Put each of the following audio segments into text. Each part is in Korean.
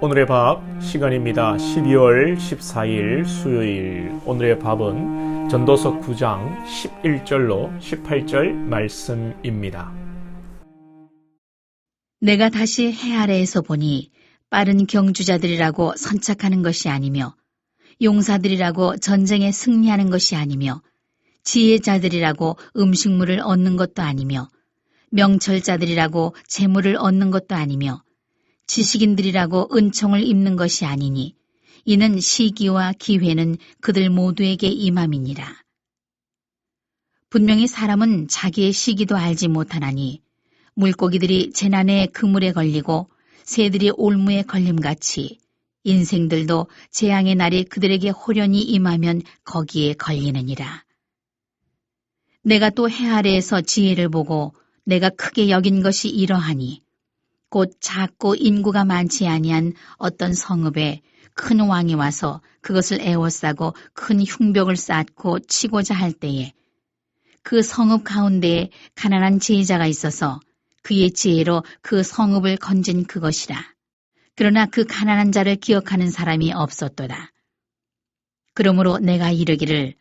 오늘의 밥 시간입니다. 12월 14일 수요일. 오늘의 밥은 전도서 9장 11절로 18절 말씀입니다. 내가 다시 해 아래에서 보니 빠른 경주자들이라고 선착하는 것이 아니며 용사들이라고 전쟁에 승리하는 것이 아니며 지혜자들이라고 음식물을 얻는 것도 아니며 명철자들이라고 재물을 얻는 것도 아니며 지식인들이라고 은총을 입는 것이 아니니 이는 시기와 기회는 그들 모두에게 임함이니라. 분명히 사람은 자기의 시기도 알지 못하나니 물고기들이 재난의 그물에 걸리고 새들이 올무에 걸림같이 인생들도 재앙의 날이 그들에게 호련히 임하면 거기에 걸리느니라. 내가 또 해 아래에서 지혜를 보고 내가 크게 여긴 것이 이러하니 곧 작고 인구가 많지 아니한 어떤 성읍에 큰 왕이 와서 그것을 에워싸고 큰 흉벽을 쌓고 치고자 할 때에 그 성읍 가운데에 가난한 지혜자가 있어서 그의 지혜로 그 성읍을 건진 그것이라. 그러나 그 가난한 자를 기억하는 사람이 없었도다. 그러므로 내가 이르기를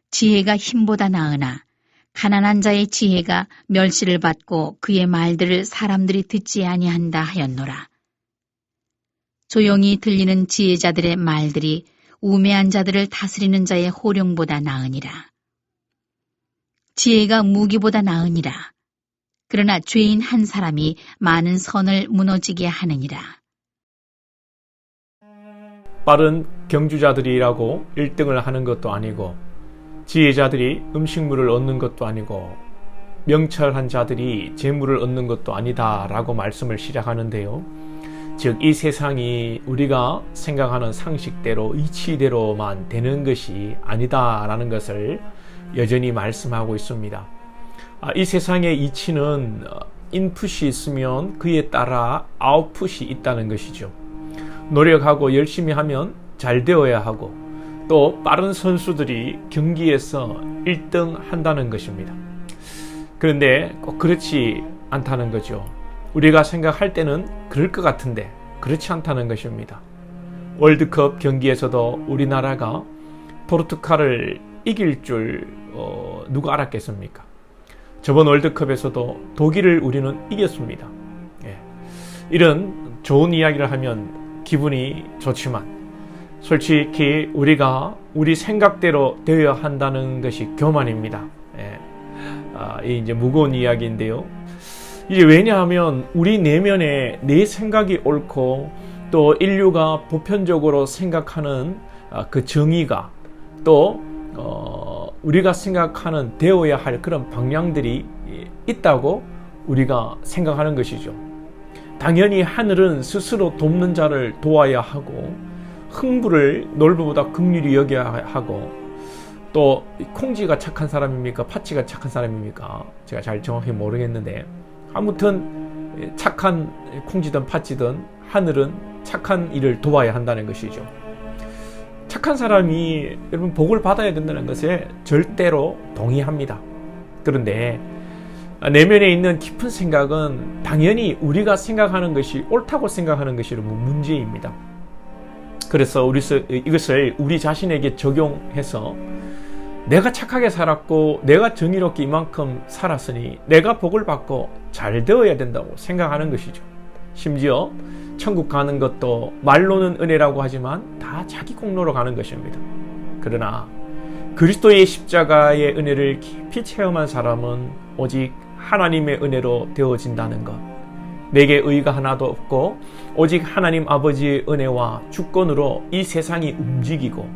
지혜가 힘보다 나으나 가난한 자의 지혜가 멸시를 받고 그의 말들을 사람들이 듣지 아니한다 하였노라. 조용히 들리는 지혜자들의 말들이 우매한 자들을 다스리는 자의 호령보다 나으니라. 지혜가 무기보다 나으니라. 그러나 죄인 한 사람이 많은 선을 무너지게 하느니라. 빠른 경주자들이라고 1등을 하는 것도 아니고 지혜자들이 음식물을 얻는 것도 아니고 명철한 자들이 재물을 얻는 것도 아니다 라고 말씀을 시작하는데요. 즉 이 세상이 우리가 생각하는 상식대로 이치대로만 되는 것이 아니다 라는 것을 여전히 말씀하고 있습니다. 이 세상의 이치는 인풋이 있으면 그에 따라 아웃풋이 있다는 것이죠. 노력하고 열심히 하면 잘 되어야 하고 또 빠른 선수들이 경기에서 1등 한다는 것입니다. 그런데 꼭 그렇지 않다는 거죠. 우리가 생각할 때는 그럴 것 같은데 그렇지 않다는 것입니다. 월드컵 경기에서도 우리나라가 포르투갈을 이길 줄 누가 알았겠습니까? 저번 월드컵에서도 독일을 우리는 이겼습니다. 이런 좋은 이야기를 하면 기분이 좋지만 솔직히 우리가 우리 생각대로 되어야 한다는 것이 교만입니다. 이제 무거운 이야기인데요. 이제 왜냐하면 우리 내면에 내 생각이 옳고 또 인류가 보편적으로 생각하는 그 정의가 또 우리가 생각하는 되어야 할 그런 방향들이 있다고 우리가 생각하는 것이죠. 당연히 하늘은 스스로 돕는 자를 도와야 하고 흥부를 놀부보다 긍휼히 여겨야 하고 또 콩쥐가 착한 사람입니까? 파치가 착한 사람입니까? 제가 잘 정확히 모르겠는데 아무튼 착한 콩쥐든 파치든 하늘은 착한 일을 도와야 한다는 것이죠. 착한 사람이 여러분 복을 받아야 된다는 것에 절대로 동의합니다. 그런데 내면에 있는 깊은 생각은 당연히 우리가 생각하는 것이 옳다고 생각하는 것이 문제입니다. 그래서 이것을 우리 자신에게 적용해서 내가 착하게 살았고 내가 정의롭게 이만큼 살았으니 내가 복을 받고 잘 되어야 된다고 생각하는 것이죠. 심지어 천국 가는 것도 말로는 은혜라고 하지만 다 자기 공로로 가는 것입니다. 그러나 그리스도의 십자가의 은혜를 깊이 체험한 사람은 오직 하나님의 은혜로 되어진다는 것. 내게 의가 하나도 없고 오직 하나님 아버지의 은혜와 주권으로 이 세상이 움직이고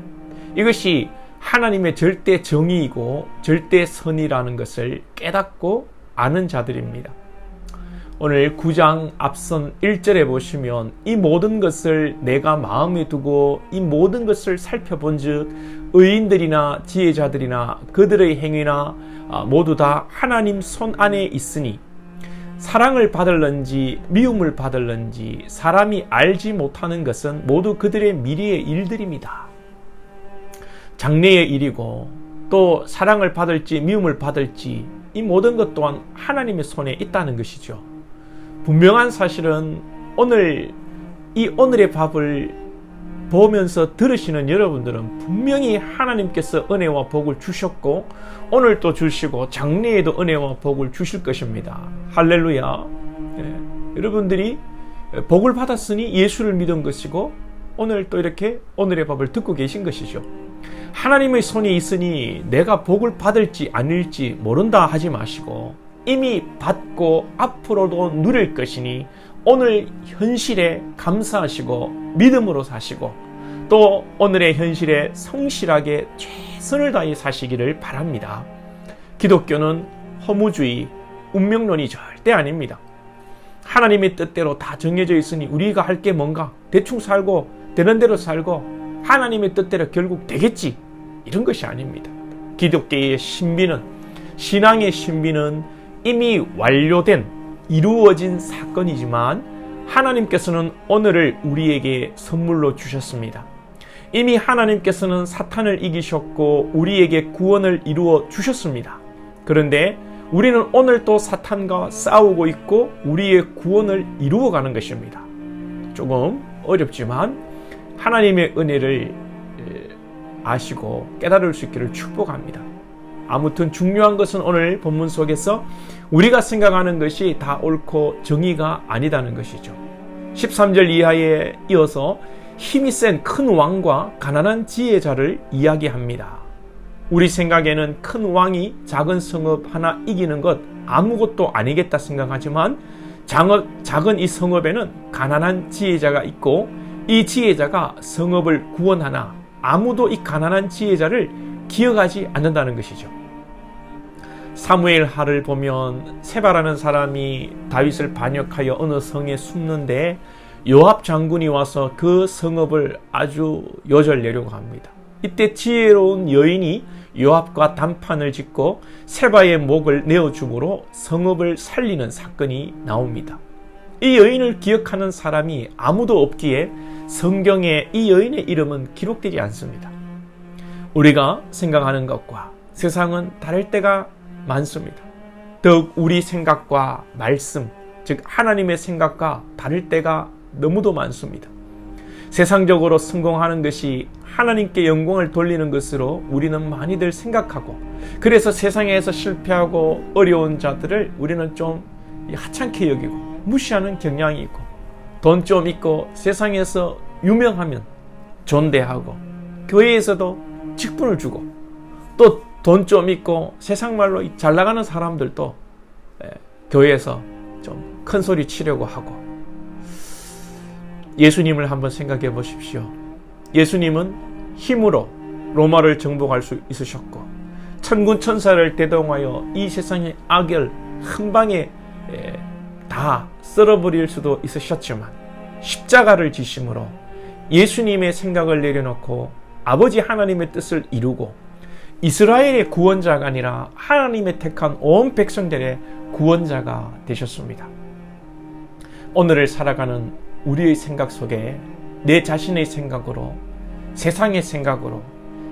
이것이 하나님의 절대 정의이고 절대 선이라는 것을 깨닫고 아는 자들입니다. 오늘 9장 앞선 1절에 보시면 이 모든 것을 내가 마음에 두고 이 모든 것을 살펴본 즉 의인들이나 지혜자들이나 그들의 행위나 모두 다 하나님 손 안에 있으니 사랑을 받을런지 미움을 받을런지 사람이 알지 못하는 것은 모두 그들의 미래의 일들입니다. 장래의 일이고 또 사랑을 받을지 미움을 받을지 이 모든 것 또한 하나님의 손에 있다는 것이죠. 분명한 사실은 오늘 이 오늘의 밥을 보면서 들으시는 여러분들은 분명히 하나님께서 은혜와 복을 주셨고 오늘 또 주시고 장래에도 은혜와 복을 주실 것입니다. 할렐루야. 여러분들이 복을 받았으니 예수를 믿은 것이고 오늘 또 이렇게 오늘의 밥을 듣고 계신 것이죠. 하나님의 손이 있으니 내가 복을 받을지 아닐지 모른다 하지 마시고 이미 받고 앞으로도 누릴 것이니 오늘 현실에 감사하시고 믿음으로 사시고 또 오늘의 현실에 성실하게 최선을 다해 사시기를 바랍니다. 기독교는 허무주의, 운명론이 절대 아닙니다. 하나님의 뜻대로 다 정해져 있으니 우리가 할 게 뭔가 대충 살고 되는 대로 살고 하나님의 뜻대로 결국 되겠지 이런 것이 아닙니다. 기독교의 신비는 신앙의 신비는 이미 완료된 이루어진 사건이지만 하나님께서는 오늘을 우리에게 선물로 주셨습니다. 이미 하나님께서는 사탄을 이기셨고 우리에게 구원을 이루어 주셨습니다. 그런데 우리는 오늘 또 사탄과 싸우고 있고 우리의 구원을 이루어가는 것입니다. 조금 어렵지만 하나님의 은혜를 아시고 깨달을 수 있기를 축복합니다. 아무튼 중요한 것은 오늘 본문 속에서 우리가 생각하는 것이 다 옳고 정의가 아니다는 것이죠. 13절 이하에 이어서 힘이 센 큰 왕과 가난한 지혜자를 이야기합니다. 우리 생각에는 큰 왕이 작은 성읍 하나 이기는 것 아무것도 아니겠다 생각하지만 작은 이 성읍에는 가난한 지혜자가 있고 이 지혜자가 성읍을 구원하나 아무도 이 가난한 지혜자를 기억하지 않는다는 것이죠. 사무엘 하를 보면 세바라는 사람이 다윗을 반역하여 어느 성에 숨는데 요압 장군이 와서 그 성읍을 아주 요절내려고 합니다. 이때 지혜로운 여인이 요압과 단판을 짓고 세바의 목을 내어줌으로 성읍을 살리는 사건이 나옵니다. 이 여인을 기억하는 사람이 아무도 없기에 성경에 이 여인의 이름은 기록되지 않습니다. 우리가 생각하는 것과 세상은 다를 때가 많습니다. 더욱 우리 생각과 말씀, 즉 하나님의 생각과 다를 때가 너무도 많습니다. 세상적으로 성공하는 것이 하나님께 영광을 돌리는 것으로 우리는 많이들 생각하고 그래서 세상에서 실패하고 어려운 자들을 우리는 좀 하찮게 여기고 무시하는 경향이 있고 돈 좀 있고 세상에서 유명하면 존대하고 교회에서도 직분을 주고 또 돈 좀 있고 세상 말로 잘 나가는 사람들도 교회에서 좀 큰 소리 치려고 하고 예수님을 한번 생각해 보십시오. 예수님은 힘으로 로마를 정복할 수 있으셨고 천군 천사를 대동하여 이 세상의 악을 한 방에 다 썰어버릴 수도 있으셨지만 십자가를 지심으로 예수님의 생각을 내려놓고 아버지 하나님의 뜻을 이루고 이스라엘의 구원자가 아니라 하나님의 택한 온 백성들의 구원자가 되셨습니다. 오늘을 살아가는 우리의 생각 속에 내 자신의 생각으로 세상의 생각으로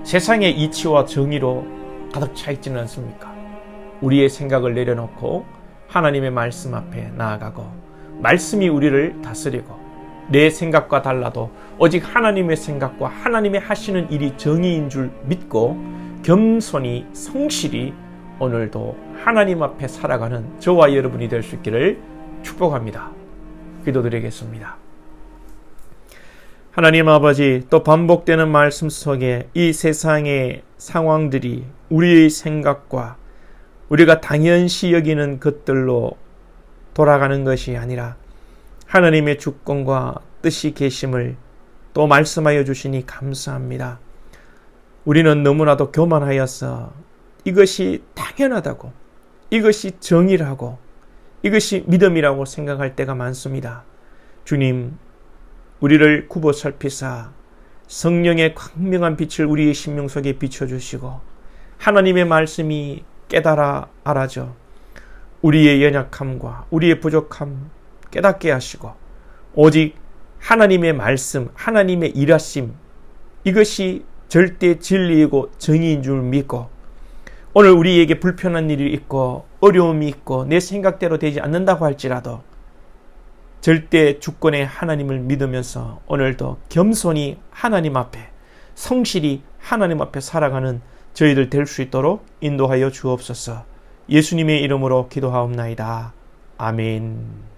세상의 이치와 정의로 가득 차 있지는 않습니까? 우리의 생각을 내려놓고 하나님의 말씀 앞에 나아가고 말씀이 우리를 다스리고 내 생각과 달라도 오직 하나님의 생각과 하나님의 하시는 일이 정의인 줄 믿고 겸손히 성실히 오늘도 하나님 앞에 살아가는 저와 여러분이 될 수 있기를 축복합니다. 기도드리겠습니다. 하나님 아버지, 또 반복되는 말씀 속에 이 세상의 상황들이 우리의 생각과 우리가 당연시 여기는 것들로 돌아가는 것이 아니라 하나님의 주권과 뜻이 계심을 또 말씀하여 주시니 감사합니다. 우리는 너무나도 교만하여서 이것이 당연하다고, 이것이 정의라고, 이것이 믿음이라고 생각할 때가 많습니다. 주님, 우리를 굽어 살피사 성령의 광명한 빛을 우리의 심령 속에 비춰주시고 하나님의 말씀이 깨달아 알아져 우리의 연약함과 우리의 부족함 깨닫게 하시고 오직 하나님의 말씀, 하나님의 일하심, 이것이 절대 진리이고 정의인 줄 믿고 오늘 우리에게 불편한 일이 있고 어려움이 있고 내 생각대로 되지 않는다고 할지라도 절대 주권의 하나님을 믿으면서 오늘도 겸손히 하나님 앞에 성실히 하나님 앞에 살아가는 저희들 될 수 있도록 인도하여 주옵소서. 예수님의 이름으로 기도하옵나이다. 아멘.